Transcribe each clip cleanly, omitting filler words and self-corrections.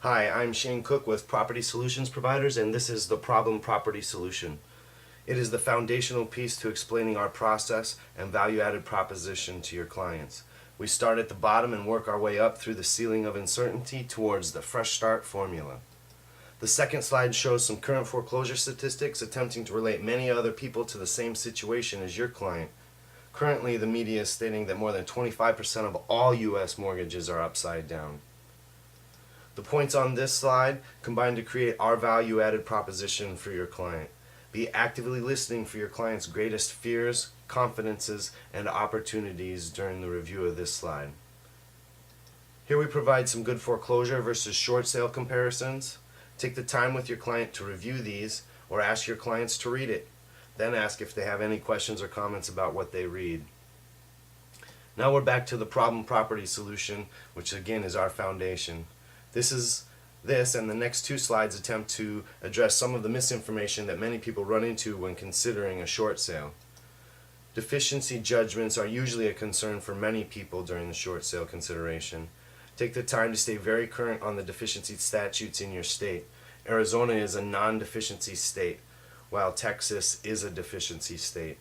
Hi, I'm Shane Cook with Property Solutions Providers, and this is the Problem Property Solution. It is the foundational piece to explaining our process and value-added proposition to your clients. We start at the bottom and work our way up through the ceiling of uncertainty towards the Fresh Start formula. The second slide shows some current foreclosure statistics attempting to relate many other people to the same situation as your client. Currently, the media is stating that more than 25% of all U.S. mortgages are upside down. The points on this slide combine to create our value-added proposition for your client. Be actively listening for your client's greatest fears, confidences, and opportunities during the review of this slide. Here we provide some good foreclosure versus short sale comparisons. Take the time with your client to review these or ask your clients to read it. Then ask if they have any questions or comments about what they read. Now we're back to the problem property solution, which again is our foundation. This and the next two slides attempt to address some of the misinformation that many people run into when considering a short sale. Deficiency judgments are usually a concern for many people during the short sale consideration. Take the time to stay very current on the deficiency statutes in your state. Arizona is a non-deficiency state, while Texas is a deficiency state.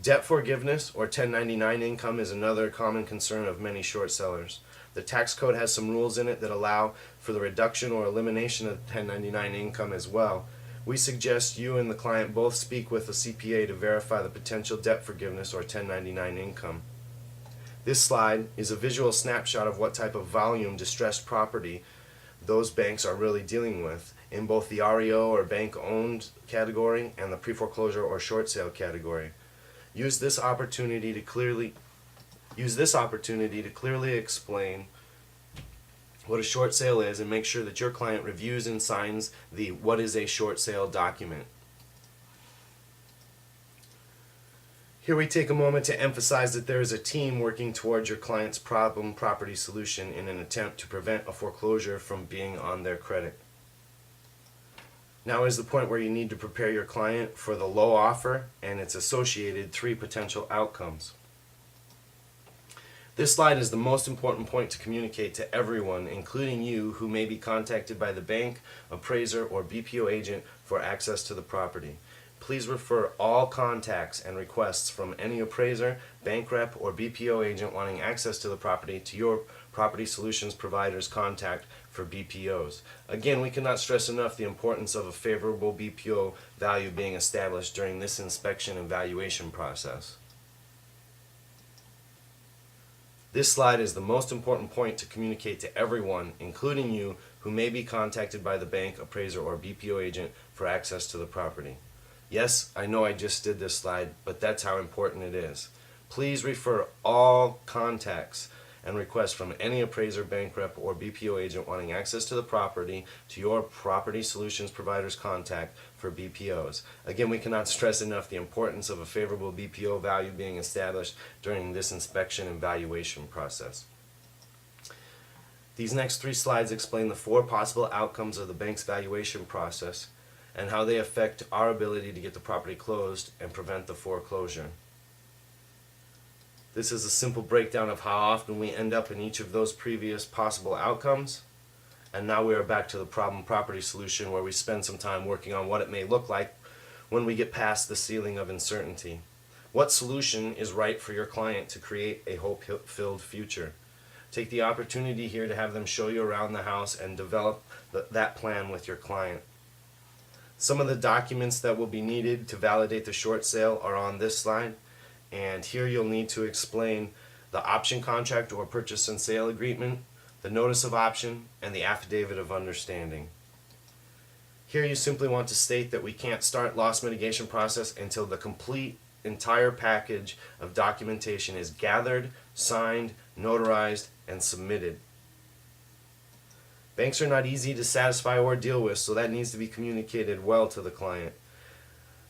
Debt forgiveness or 1099 income is another common concern of many short sellers. The tax code has some rules in it that allow for the reduction or elimination of 1099 income as well. We suggest you and the client both speak with a CPA to verify the potential debt forgiveness or 1099 income. This slide is a visual snapshot of what type of volume distressed property those banks are really dealing with in both the REO or bank-owned category and the pre-foreclosure or short sale category. Use this opportunity to clearly explain what a short sale is and make sure that your client reviews and signs the "What is a short sale" document. Here we take a moment to emphasize that there is a team working towards your client's problem property solution in an attempt to prevent a foreclosure from being on their credit. Now is the point where you need to prepare your client for the low offer and its associated 3 potential outcomes. This slide is the most important point to communicate to everyone, including you, who may be contacted by the bank, appraiser, or BPO agent for access to the property. Please refer all contacts and requests from any appraiser, bank rep, or BPO agent wanting access to the property to your Property Solutions Provider's contact for BPOs. Again, we cannot stress enough the importance of a favorable BPO value being established during this inspection and valuation process. This slide is the most important point to communicate to everyone, including you, who may be contacted by the bank, appraiser, or BPO agent for access to the property. Yes, I know I just did this slide, but that's how important it is. Please refer all contacts and requests from any appraiser, bank rep, or BPO agent wanting access to the property to your Property Solutions Provider's contact for BPOs. Again, we cannot stress enough the importance of a favorable BPO value being established during this inspection and valuation process. These next 3 slides explain the 4 possible outcomes of the bank's valuation process and how they affect our ability to get the property closed and prevent the foreclosure. This is a simple breakdown of how often we end up in each of those previous possible outcomes. And now we are back to the problem property solution, where we spend some time working on what it may look like when we get past the ceiling of uncertainty. What solution is right for your client to create a hope-filled future? Take the opportunity here to have them show you around the house and develop that plan with your client. Some of the documents that will be needed to validate the short sale are on this slide. And here you'll need to explain the option contract or purchase and sale agreement, the notice of option, and the affidavit of understanding. Here you simply want to state that we can't start loss mitigation process until the complete entire package of documentation is gathered, signed, notarized, and submitted. Banks are not easy to satisfy or deal with, so that needs to be communicated well to the client.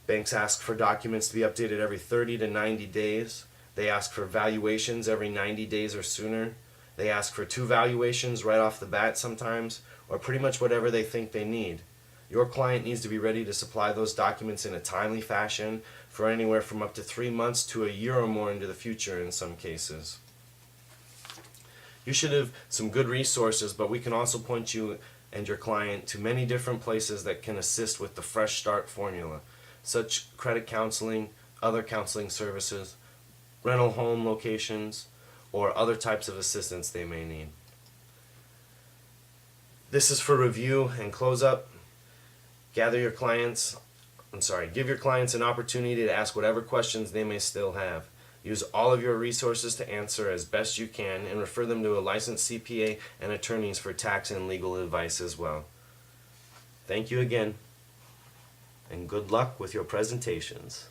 Banks ask for documents to be updated every 30 to 90 days. They ask for valuations every 90 days or sooner. They ask for 2 valuations right off the bat sometimes, or pretty much whatever they think they need. Your client needs to be ready to supply those documents in a timely fashion for anywhere from up to 3 months to a year or more into the future in some cases. You should have some good resources, but we can also point you and your client to many different places that can assist with the Fresh Start formula, such credit counseling, other counseling services, rental home locations, or other types of assistance they may need. This is for review and close up. Give your clients an opportunity to ask whatever questions they may still have. Use all of your resources to answer as best you can, and refer them to a licensed CPA and attorneys for tax and legal advice as well. Thank you again, and good luck with your presentations.